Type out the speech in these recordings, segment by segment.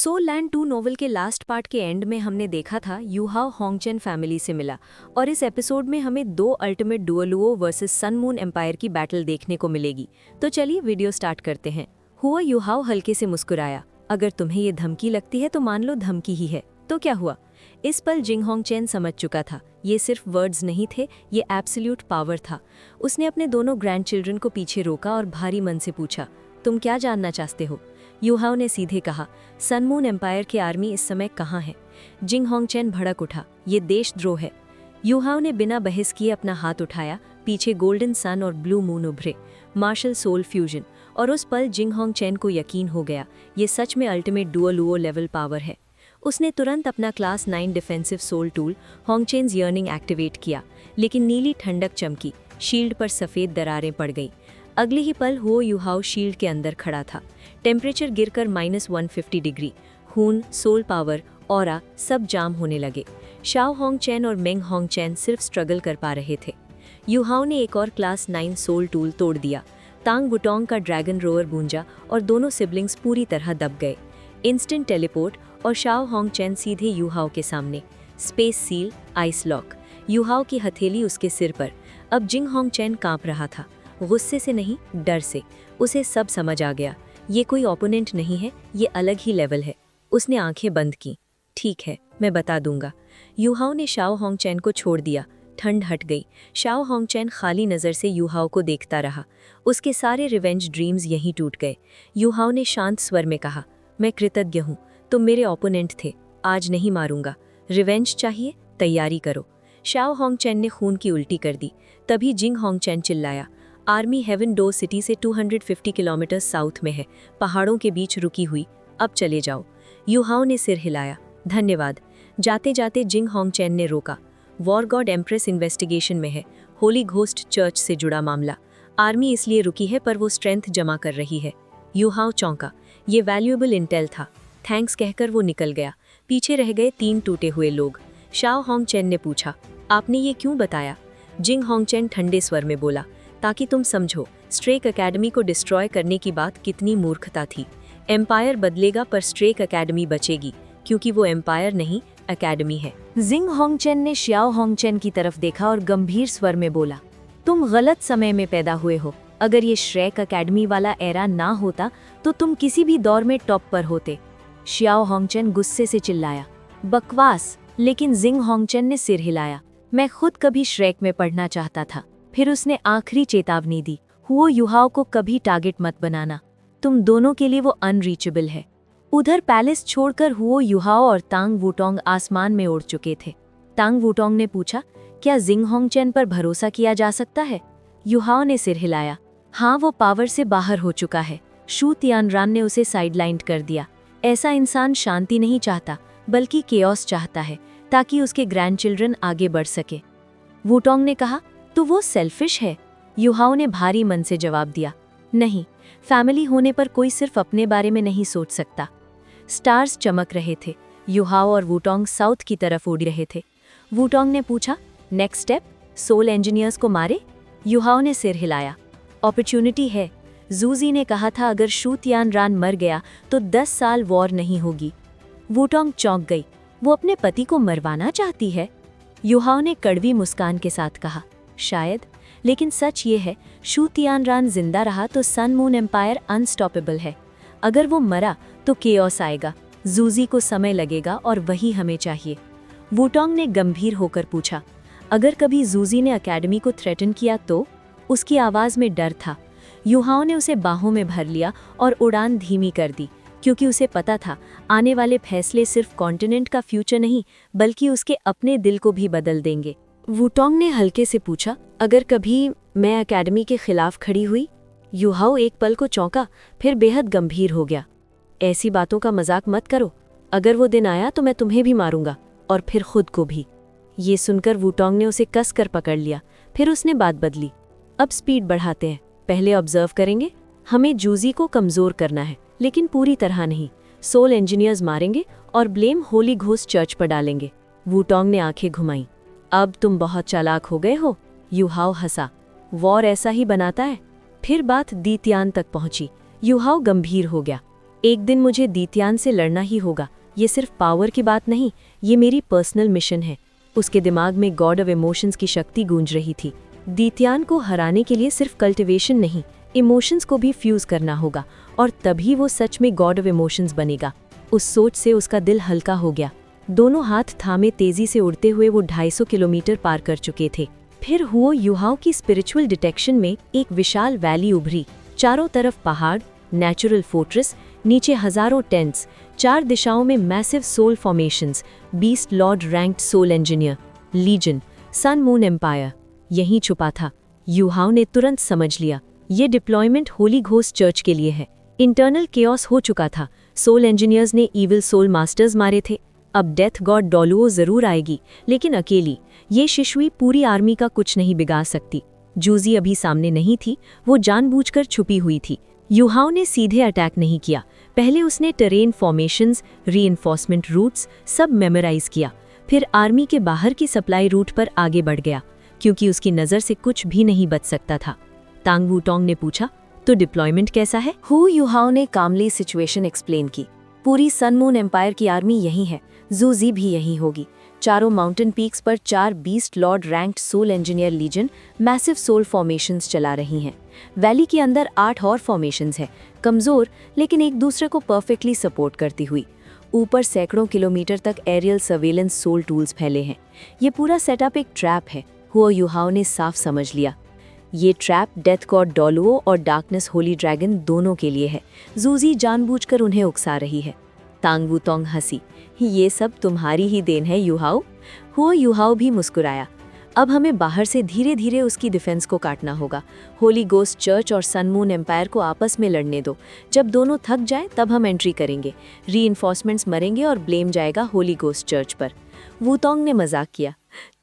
Soul land 2 novel के last part के and में हमने देखा था यूहाओ होंगचेन फैमिली से मिला और इस एपिसोड में हमें 2 ultimate Duoluo versus Sun moon Empire की बैटल देखने को मिलेगी। तो चलिए वीडियो स्टार्ट करते हैं। हुआ यूहाओ हल्के से मुस्कुराया। अगर तुम्हें ये धमकी लगती है तो मान लो धमकी ही है। तो क्या हुआ? इस पल जिंग होंगचेन समझ चुका था ये सिर्फ वर्ड्स नहीं थे, ये एब्सोल्यूट पावर था। उसने अपने दोनों ग्रैंड चिल्ड्रन को पीछे रोका और भारी मन से पूछा, तुम क्या जानना चाहते हो? यूहाओ ने सीधे कहा, सन मून एम्पायर की आर्मी इस समय कहाँ है? जिंग होंगचेन भड़क उठा, ये देशद्रोह है। यूहाओ ने बिना बहस किए अपना हाथ उठाया। पीछे गोल्डन सन और ब्लू मून उभरे, मार्शल सोल फ्यूजन। और उस पल जिंग होंगचेन को यकीन हो गया ये सच में अल्टीमेट डुओलुओ लेवल पावर है। उसने तुरंत अपना class 9 defensive soul tool Hongchen's yearning activate किया, लेकिन नीली ठंडक चमकी, शील्ड पर सफ़ेद दरारें पड़ गईं। अगले ही पल हुओ यूहाओ शील्ड के अंदर खड़ा था। टेम्परेचर गिरकर -150 डिग्री। खून, सोल पावर, ऑरा सब जाम होने लगे। शाओ होंगचेन और मेंग होंगचेन सिर्फ स्ट्रगल कर पा रहे थे। यूहाओ ने एक और क्लास 9 सोल टूल तोड़ दिया। तांग वुटोंग का ड्रैगन रोअर गूंजा और दोनों सिबलिंग्स पूरी तरह दब गए। इंस्टेंट टेलीपोर्ट और शाओ होंगचेन सीधे यूहाओ के सामने। Space seal, ice lock. Yuhao की हथेली उसके सिर पर। अब जिंग होंगचेन कांप रहा था, गुस्से से नहीं, डर से। उसे सब समझ आ गया, ये कोई ओपोनेंट नहीं है, ये अलग ही लेवल है। उसने आंखें बंद की। ठीक है, मैं बता दूंगा। यूहाओ ने शाओ होंगचेन को छोड़ दिया। ठंड हट गई। शाओ होंगचेन खाली नज़र से यूहाओ को देखता रहा। उसके सारे रिवेंज ड्रीम्स यहीं टूट गए। यूहाओ ने शांत स्वर में कहा, मैं कृतज्ञ हूँ, तुम मेरे ओपोनेंट थे, आज नहीं मारूंगा। रिवेंज चाहिए? तैयारी करो। शाओ होंगचेन ने खून की उल्टी कर दी। तभी जिंग होंगचेन चिल्लाया, आर्मी हेवन डो सिटी से 250 किलोमीटर साउथ में है, पहाड़ों के बीच रुकी हुई, अब चले जाओ। यूहाओ ने सिर हिलाया, धन्यवाद। जाते जाते जिंग होंगचेन ने रोका, वॉर गॉड एम्प्रेस इन्वेस्टिगेशन में है, होली घोस्ट चर्च से जुड़ा मामला। आर्मी इसलिए रुकी है पर वो स्ट्रेंथ जमा कर रही है। यूहाओ चौंका, ये वैल्यूएबल इंटेल था। थैंक्स कहकर वो निकल गया। पीछे रह गए 3 टूटे हुए लोग। शाओ होंगचेन ने पूछा, आपने ये क्यों बताया? जिंग होंगचेन ठंडे स्वर में बोला, ताकि तुम समझो स्ट्रेक एकेडमी को डिस्ट्रॉय करने की बात कितनी मूर्खता थी। एम्पायर बदलेगा पर स्ट्रेक एकेडमी बचेगी, क्योंकि वो एम्पायर नहीं, एकेडमी है। जिंग होंगचेन ने शाओ होंगचेन की तरफ देखा और गंभीर स्वर में बोला, तुम गलत समय में पैदा हुए हो। अगर ये श्रेक एकेडमी वाला एरा ना होता तो तुम किसी भी दौर में टॉप पर होते। शाओ होंगचेन गुस्से से चिल्लाया, बकवास। लेकिन जिंग होंगचेन ने सिर हिलाया, मैं खुद कभी श्रेक में पढ़ना चाहता था। फिर उसने आखिरी चेतावनी दी, हुओ यूहाओ को कभी टारगेट मत बनाना, तुम दोनों के लिए वो अनरीचेबल है। उधर पैलेस छोड़कर हुओ यूहाओ और तांग वुटोंग आसमान में उड़ चुके थे। तांग वुटोंग ने पूछा, क्या जिंग होंगचेन पर भरोसा किया जा सकता है? यूहाओ ने सिर हिलाया, हाँ, वो पावर से बाहर हो चुका है। शू तियानरान ने उसे साइडलाइन कर दिया। ऐसा इंसान शांति नहीं चाहता, बल्कि केओस चाहता है, ताकि उसके ग्रैंडचिल्ड्रन आगे बढ़ सके। वुटोंग ने कहा, तो वो सेल्फिश है? यूहाओ ने भारी मन से जवाब दिया, नहीं, फैमिली होने पर कोई सिर्फ अपने बारे में नहीं सोच सकता। स्टार्स चमक रहे थे। यूहाओ और वुटोंग साउथ की तरफ उड़ रहे थे। वुटोंग ने पूछा, नेक्स्ट स्टेप? सोल इंजीनियर्स को मारे? यूहाओ ने सिर हिलाया, अपॉर्चुनिटी है। जूजी ने कहा था अगर शू तियानरान मर गया तो 10 साल वॉर नहीं होगी। वुटोंग चौंक गई, वो अपने पति को मरवाना चाहती है? यूहाओ ने कड़वी मुस्कान के साथ कहा, शायद, लेकिन सच ये है, शू तियानरान जिंदा रहा तो सन मून एम्पायर अनस्टॉपेबल है। अगर वो मरा तो केओस आएगा, जूजी को समय लगेगा और वही हमें चाहिए। वुटोंग ने गंभीर होकर पूछा, अगर कभी जूजी ने एकेडमी को थ्रेटन किया तो? उसकी आवाज़ में डर था। यूहाओ ने उसे बाहों में भर लिया और उड़ान धीमी कर दी, क्योंकि उसे पता था आने वाले फैसले सिर्फ कॉन्टिनेंट का फ्यूचर नहीं, बल्कि उसके अपने दिल को भी बदल देंगे। वुटोंग ने हल्के से पूछा, अगर कभी मैं एकेडमी के खिलाफ खड़ी हुई? यूहाओ एक पल को चौंका, फिर बेहद गंभीर हो गया, ऐसी बातों का मजाक मत करो। अगर वो दिन आया तो मैं तुम्हें भी मारूंगा, और फिर खुद को भी। ये सुनकर वुटोंग ने उसे कस कर पकड़ लिया। फिर उसने बात बदली, अब स्पीड बढ़ाते हैं, पहले ऑब्जर्व करेंगे। हमें जूजी को कमज़ोर करना है, लेकिन पूरी तरह नहीं। सोल इंजीनियर्स मारेंगे और ब्लेम होली घोस्ट चर्च पर डालेंगे। वुटोंग ने आंखें घुमाई, अब तुम बहुत चालाक हो गए हो। यूहाओ हंसा, वॉर ऐसा ही बनाता है। फिर बात दीतियान तक पहुंची। यूहाओ गंभीर हो गया, एक दिन मुझे दीत्यान से लड़ना ही होगा। ये सिर्फ पावर की बात नहीं, ये मेरी पर्सनल मिशन है। उसके दिमाग में गॉड ऑफ इमोशंस की शक्ति गूंज रही थी। दीत्यान को हराने के लिए सिर्फ कल्टिवेशन नहीं, इमोशंस को भी फ्यूज करना होगा, और तभी वो सच में गॉड ऑफ इमोशंस बनेगा। उस सोच से उसका दिल हल्का हो गया। दोनों हाथ थामे तेजी से उड़ते हुए वो 250 किलोमीटर पार कर चुके थे। फिर हुओ युहाओ की स्पिरिचुअल डिटेक्शन में एक विशाल वैली उभरी। चारों तरफ पहाड़, नेचुरल फोर्ट्रेस, नीचे हजारों टेंट्स, 4 दिशाओं में massive soul formations, beast lord ranked soul engineer, legion, sun moon empire यहीं छुपा था। युहाओ ने तुरंत समझ लिया, ये डिप्लॉयमेंट होली घोस्ट चर्च के लिए है। इंटरनल केओस हो चुका था। सोल इंजीनियर्स ने इविल सोल मास्टर्स मारे थे। अब डेथ गॉड डोलुओ जरूर आएगी, लेकिन अकेली। ये शिशुई पूरी आर्मी का कुछ नहीं बिगाड़ सकती। जूजी अभी सामने नहीं थी, वो जानबूझकर छुपी हुई थी। युहाओ ने सीधे अटैक नहीं किया। पहले उसने टेरेन फॉर्मेशंस, रीइंफोर्समेंट रूट्स सब मेमोराइज किया। फिर आर्मी के बाहर की सप्लाई रूट पर आगे बढ़ गया, क्योंकि उसकी नज़र से कुछ भी नहीं बच सकता था। तांग वूटोंग ने पूछा, तो डिप्लॉयमेंट कैसा है? हु युहाओ ने कामली सिचुएशन एक्सप्लेन की। पूरी सन मून एम्पायर की आर्मी यहीं है, जूजी भी यहीं होगी। चारों माउंटेन पीक्स पर 4 beast lord ranked soul engineer legion massive soul formations चला रही हैं। वैली के अंदर 8 और फॉर्मेशंस हैं, कमज़ोर लेकिन एक दूसरे को परफेक्टली सपोर्ट करती हुई। ऊपर सैकड़ों किलोमीटर तक एरियल सर्वेलेंस सोल टूल्स फैले हैं। ये पूरा सेटअप एक ट्रैप है, हुओ युहाओ ने साफ समझ लिया। ये ट्रैप डेथ गॉड डोलुओ और डार्कनेस होली ड्रैगन दोनों के लिए है। जूजी जानबूझकर उन्हें उकसा रही है। तांग वूटोंग हंसी, ये सब तुम्हारी ही देन है युहाओ। हुओ युहाओ भी मुस्कुराया। अब हमें बाहर से धीरे धीरे उसकी डिफेंस को काटना होगा। होली गोस्ट चर्च और सन मून एम्पायर को आपस में लड़ने दो। जब दोनों थक जाएं तब हम एंट्री करेंगे। रीइंफोर्समेंट्स मरेंगे और ब्लेम जाएगा होली गोस्ट चर्च पर। वूटोंग ने मजाक किया,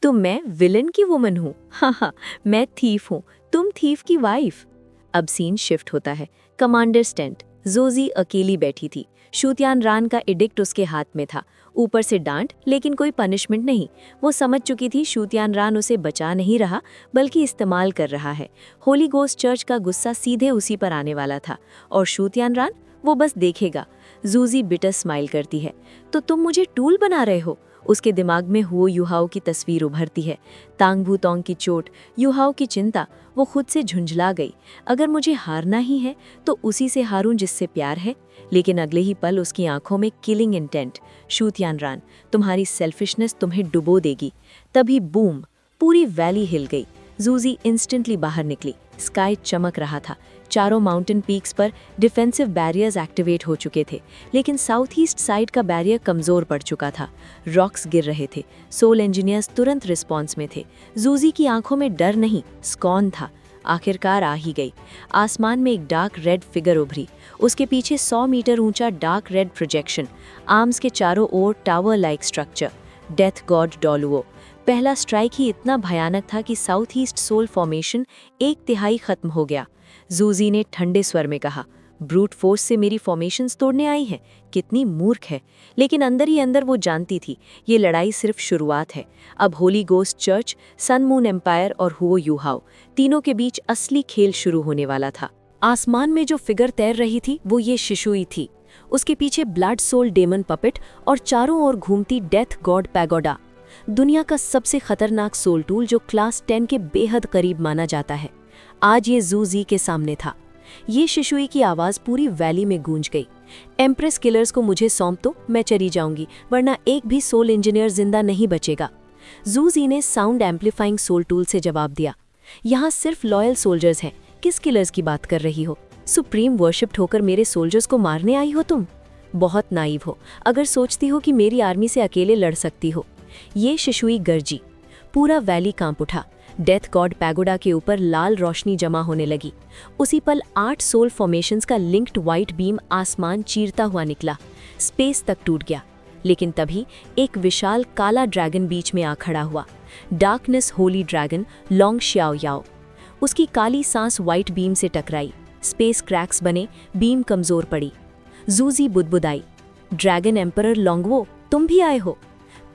तो मैं विलन की वुमन हूँ? हाँ, मैं थीफ हूँ, तुम थीफ की वाइफ। अब सीन शिफ्ट होता है। Commander tent. जोजी अकेली बैठी थी। शूतियान रान का एडिक्ट उसके हाथ में था। ऊपर से डांट, लेकिन कोई पनिशमेंट नहीं। वो समझ चुकी थी शूतियान रान उसे बचा नहीं रहा, बल्कि इस्तेमाल कर रहा है। होली गोस्ट चर्च का गुस्सा सीधे उसी पर आने वाला था, और शूतियान रान वो बस देखेगा। जूजी बिटर स्माइल करती है, तो तुम मुझे टूल बना रहे हो? उसके दिमाग में हुओ युहाओ की तस्वीर उभरती है। तांग वूटोंग की चोट, युहाओ की चिंता, वो खुद से झुंझला गई। अगर मुझे हारना ही है तो उसी से हारूं जिससे प्यार है। लेकिन अगले ही पल उसकी आंखों में किलिंग इंटेंट। शूतियान रान, तुम्हारी सेल्फिशनेस तुम्हें डुबो देगी। तभी बूम, पूरी वैली हिल गई। जूजी इंस्टेंटली बाहर निकली। स्काई चमक रहा था। चारों माउंटेन पीक्स पर डिफेंसिव बैरियर्स एक्टिवेट हो चुके थे, लेकिन साउथ ईस्ट साइड का बैरियर कमजोर पड़ चुका था। रॉक्स गिर रहे थे। सोल इंजीनियर्स तुरंत रिस्पॉन्स में थे। जूजी की आंखों में डर नहीं, स्कॉन था। आखिरकार आ ही गई। आसमान में एक डार्क रेड फिगर उभरी। उसके पीछे 100 मीटर ऊंचा डार्क रेड प्रोजेक्शन, आर्म्स के चारों ओर tower like structure. Death god Duoluo. पहला स्ट्राइक ही इतना भयानक था कि साउथ ईस्ट सोल फॉर्मेशन 1/3 खत्म हो गया। जूजी ने ठंडे स्वर में कहा, ब्रूट फोर्स से मेरी फॉर्मेशंस तोड़ने आई है, कितनी मूर्ख है। लेकिन अंदर ही अंदर वो जानती थी, ये लड़ाई सिर्फ शुरुआत है। अब holy ghost church, sun moon empire और हुओ युहाओ, तीनों के बीच असली खेल शुरू होने वाला था। आसमान में जो फिगर तैर रही थी वो ये शिशुई थी। उसके पीछे ब्लड सोल डेमन पपेट और चारों ओर घूमती डेथ गॉड पैगोडा, दुनिया का सबसे खतरनाक सोल टूल जो क्लास 10 के बेहद करीब माना जाता है। आज ये जूजी के सामने था। ये शिशुई की आवाज पूरी वैली में गूंज गई। एम्प्रेस किलर्स को मुझे सौंप दो, मैं चली जाऊंगी, वरना एक भी सोल इंजीनियर जिंदा नहीं बचेगा। जूजी ने साउंड एम्पलीफाइंग सोल टूल से जवाब दिया, यहाँ सिर्फ लॉयल सोल्जर्स हैं, किस किलर्स की बात कर रही हो? सुप्रीम वर्शिप्ड होकर मेरे सोल्जर्स को मारने आई हो तुम? बहुत नाइव हो अगर सोचती हो कि मेरी आर्मी से अकेले लड़ सकती हो। ये शिशुई गरजी। पूरा वैली कांप उठा। डेथ गॉड पैगोडा के ऊपर लाल रोशनी जमा होने लगी। उसी पल 8 सोल फॉर्मेशंस का लिंक्ड व्हाइट बीम आसमान चीरता हुआ निकला। स्पेस तक टूट गया। लेकिन तभी एक विशाल काला ड्रैगन बीच में आ खड़ा हुआ। Darkness holy dragon long Xiao Yao. उसकी काली सांस व्हाइट बीम से टकराई। स्पेस क्रैक्स बने, बीम कमजोर पड़ी। जूजी बुदबुदाई, ड्रैगन एम्परर लॉन्गवो, तुम भी आए हो?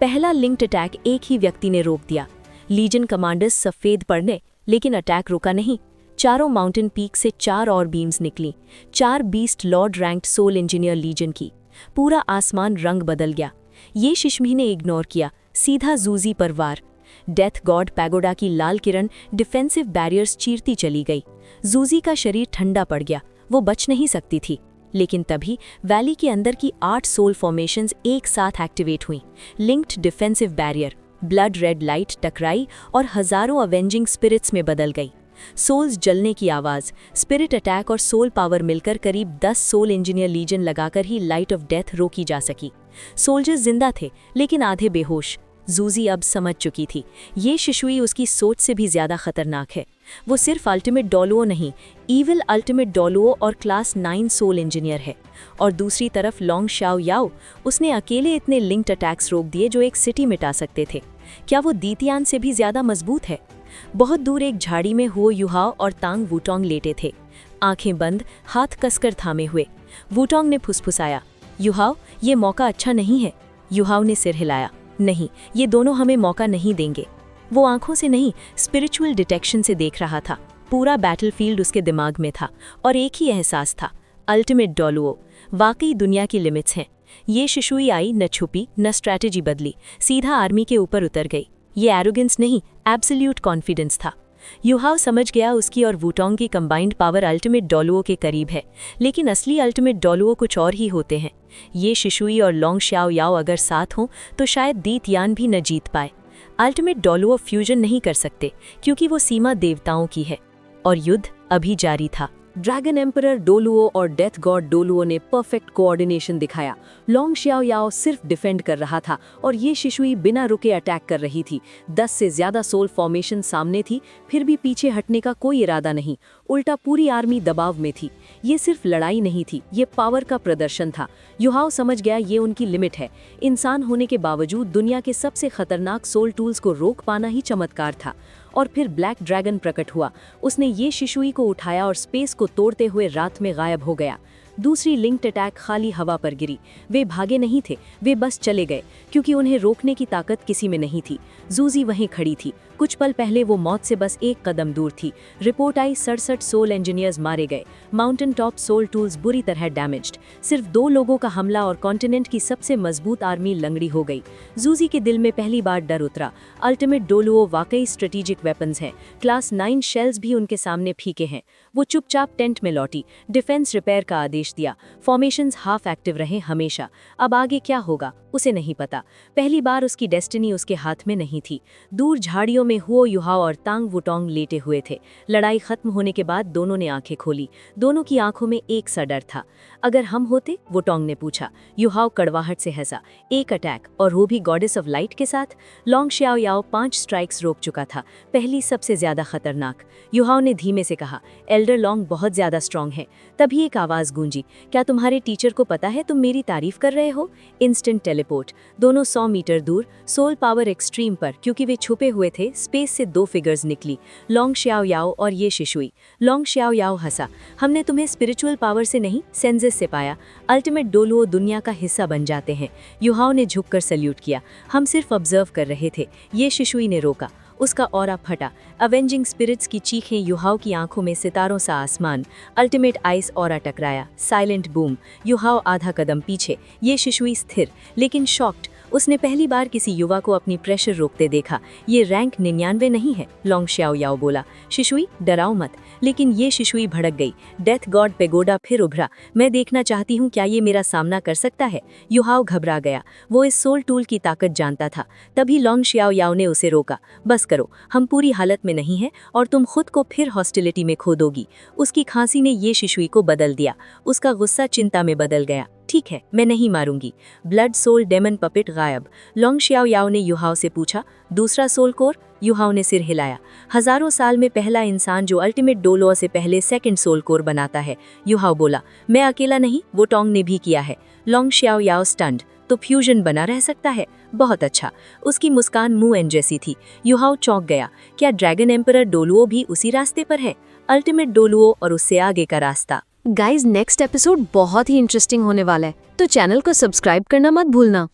पहला लिंक्ड अटैक एक ही व्यक्ति ने रोक दिया। लीजन कमांडर्स सफेद पड़ने, लेकिन अटैक रुका नहीं। चारों माउंटेन पीक से 4 और बीम्स निकली, 4 beast lord ranked soul engineer legion की। पूरा आसमान रंग बदल गया। ये शिशमी ने इग्नोर किया, सीधा जूजी पर वार। डेथ गॉड पैगोडा की लाल किरण डिफेंसिव बैरियर्स चीरती चली गई। जूजी का शरीर ठंडा पड़ गया, वो बच नहीं सकती थी। लेकिन तभी वैली के अंदर की 8 सोल फॉर्मेशंस एक साथ एक्टिवेट हुईं। Linked defensive barrier, blood red light टकराई और हजारों अवेंजिंग स्पिरिट्स में बदल गई। सोल्स जलने की आवाज़, स्पिरिट अटैक और सोल पावर मिलकर करीब 10 सोल इंजीनियर लीजन लगाकर ही लाइट ऑफ डेथ रोकी जा सकी। सोल्जर्स जिंदा थे लेकिन आधे बेहोश। जूजी अब समझ चुकी थी, ये शिशुई उसकी सोच से भी ज़्यादा खतरनाक है। वो सिर्फ अल्टीमेट डोलुओ नहीं, ईविल अल्टीमेट डोलुओ और क्लास 9 सोल इंजीनियर है। और दूसरी तरफ लॉन्ग शाओ याओ, उसने अकेले इतने लिंक्ड अटैक्स रोक दिए जो एक सिटी मिटा सकते थे। क्या वो दीतियान से भी ज़्यादा मजबूत है? बहुत दूर एक झाड़ी में हुओ युहाओ और तांग वुटोंग लेटे थे, आंखें बंद, हाथ कसकर थामे हुए। वुटोंग ने फुसफुसाया, युहाओ, ये मौका अच्छा नहीं है। युहाओ ने सिर हिलाया, नहीं, ये दोनों हमें मौका नहीं देंगे। वो आंखों से नहीं, स्पिरिचुअल डिटेक्शन से देख रहा था। पूरा बैटलफील्ड उसके दिमाग में था और एक ही एहसास था, अल्टीमेट डोलुओ। वाकई दुनिया की लिमिट्स हैं। ये शिशुई आई, न छुपी न स्ट्रैटेजी बदली, सीधा आर्मी के ऊपर उतर गई। ये एरोगेंस नहीं, एब्सोल्यूट कॉन्फिडेंस था। युहाओ समझ गया उसकी और वुटोंग की कंबाइंड पावर अल्टीमेट डोलुओ के करीब है, लेकिन असली अल्टीमेट डोलुओ कुछ और ही होते हैं। ये शिशुई और लॉन्ग शाओ याओ अगर साथ हों तो शायद दीतियान भी न जीत पाए। अल्टीमेट डोलुओ फ्यूजन नहीं कर सकते क्योंकि वो सीमा देवताओं की है। और युद्ध अभी जारी था। ड्रैगन एम्परर डोलुओ और डेथ गॉड डोलुओ ने परफेक्ट कोऑर्डिनेशन दिखाया। लॉन्ग शाओ याओ सिर्फ डिफेंड कर रहा था और ये शिशुई बिना रुके अटैक कर रही थी। 10 से ज्यादा सोल फॉर्मेशन सामने थी, फिर भी पीछे हटने का कोई इरादा नहीं। उल्टा पूरी आर्मी दबाव में थी। ये सिर्फ लड़ाई नहीं थी, ये पावर का प्रदर्शन था। युहाओ समझ गया ये उनकी लिमिट है। इंसान होने के बावजूद दुनिया के सबसे खतरनाक सोल टूल्स को रोक पाना ही चमत्कार था। और फिर ब्लैक ड्रैगन प्रकट हुआ। उसने ये शिशुई को उठाया और स्पेस को तोड़ते हुए रात में गायब हो गया। दूसरी लिंक्ड अटैक खाली हवा पर गिरी। वे भागे नहीं थे, वे बस चले गए, क्योंकि उन्हें रोकने की ताकत किसी में नहीं थी। जूजी वहीं खड़ी थी। कुछ पल पहले वो मौत से बस एक कदम दूर थी। रिपोर्ट आई, 67 सोल इंजीनियर्स मारे गए। माउंटेन टॉप सोल टूल्स बुरी तरह डैमेज्ड। सिर्फ 2 लोगों का हमला और कॉन्टिनेंट की सबसे मजबूत आर्मी लंगड़ी हो गई। जूजी के दिल में पहली बार डर उतरा। अल्टीमेट डोलुओ वाकई स्ट्रेटेजिक वेपन्स हैं। क्लास 9 शेल्स भी उनके सामने फीके हैं। वो चुपचाप टेंट में लौटी, डिफेंस रिपेयर का आदेश दिया। फॉर्मेशंस हाफ एक्टिव रहे हमेशा। अब आगे क्या होगा उसे नहीं पता। पहली बार उसकी डेस्टिनी उसके हाथ में नहीं थी। दूर झाड़ियों में हुओ युहाओ और तांग वुटोंग लेटे हुए थे। लड़ाई खत्म होने के बाद दोनों ने आंखें खोली। दोनों की आंखों में एक सा डर था। अगर हम होते, वुटोंग ने पूछा। युहाओ कड़वाहट से हंसा। एक अटैक, और वो भी गॉडेस ऑफ लाइट के साथ। लॉन्ग शाओ याओ 5 स्ट्राइक्स रोक चुका था, पहली सबसे ज्यादा खतरनाक। युहाओ ने धीमे से कहा, एल्डर लॉन्ग बहुत ज्यादा स्ट्रांग है। तभी एक आवाज गूंजी, क्या तुम्हारे टीचर को पता है तुम मेरी तारीफ कर रहे हो? Instant teleport. दोनों 100 मीटर दूर, सोल पावर एक्सट्रीम पर। क्योंकि वे छुपे हुए थे, स्पेस से 2 फिगर्स निकली, लॉन्ग शाओ याओ और ये शिशुई। लॉन्ग शाओ याओ हंसा, हमने तुम्हें स्पिरिचुअल पावर से नहीं, सेंसेस से पाया। अल्टीमेट डोलुओ दुनिया का हिस्सा बन जाते हैं। युहाओ ने झुककर सल्यूट किया, हम सिर्फ ऑब्जर्व कर रहे थे। ये शिशुई ने रोका। उसका ऑरा फटा। अवेंजिंग स्पिरिट्स की चीखें, युहाओ की आंखों में सितारों सा आसमान। अल्टीमेट आइस ऑरा टकराया, साइलेंट बूम। युहाओ आधा कदम पीछे, ये शिशुई स्थिर लेकिन शॉक्ड। उसने पहली बार किसी युवा को अपनी प्रेशर रोकते देखा। ये रैंक 99 नहीं है, लॉन्ग शाओ याओ बोला। शिशुई, डराओ मत। लेकिन ये शिशुई भड़क गई। डेथ गॉड पेगोडा फिर उभरा। मैं देखना चाहती हूँ क्या ये मेरा सामना कर सकता है। युहाओ घबरा गया। वो इस सोल टूल की ताकत जानता था। तभी लॉन्ग शाओ याओ ने उसे रोका। बस करो, हम पूरी हालत में नहीं हैं और तुम खुद को फिर हॉस्टिलिटी में खो दोगी। उसकी खांसी ने ये शिशुई को बदल दिया। उसका गुस्सा चिंता में बदल गया। ठीक है, मैं नहीं मारूंगी। ब्लड सोल डेमन पपेट गायब। लॉन्ग शाओ याओ ने युहाओ से पूछा, दूसरा सोल कोर? युहाओ ने सिर हिलाया। हजारों साल में पहला इंसान जो अल्टीमेट डोलुओ से पहले सेकंड सोल कोर बनाता है। युहाओ बोला, मैं अकेला नहीं, वुटोंग ने भी किया है। लॉन्ग शाओ याओ स्टन्ड, तो फ्यूजन बना रह सकता है? बहुत अच्छा। उसकी मुस्कान मुंह एन जैसी थी। युहाओ चौंक गया। क्या ड्रैगन एम्परर डोलुओ भी उसी रास्ते पर है? अल्टीमेट डोलुओ और उससे आगे का रास्ता। गाइज, नेक्स्ट एपिसोड बहुत ही इंटरेस्टिंग होने वाला है, तो चैनल को सब्सक्राइब करना मत भूलना।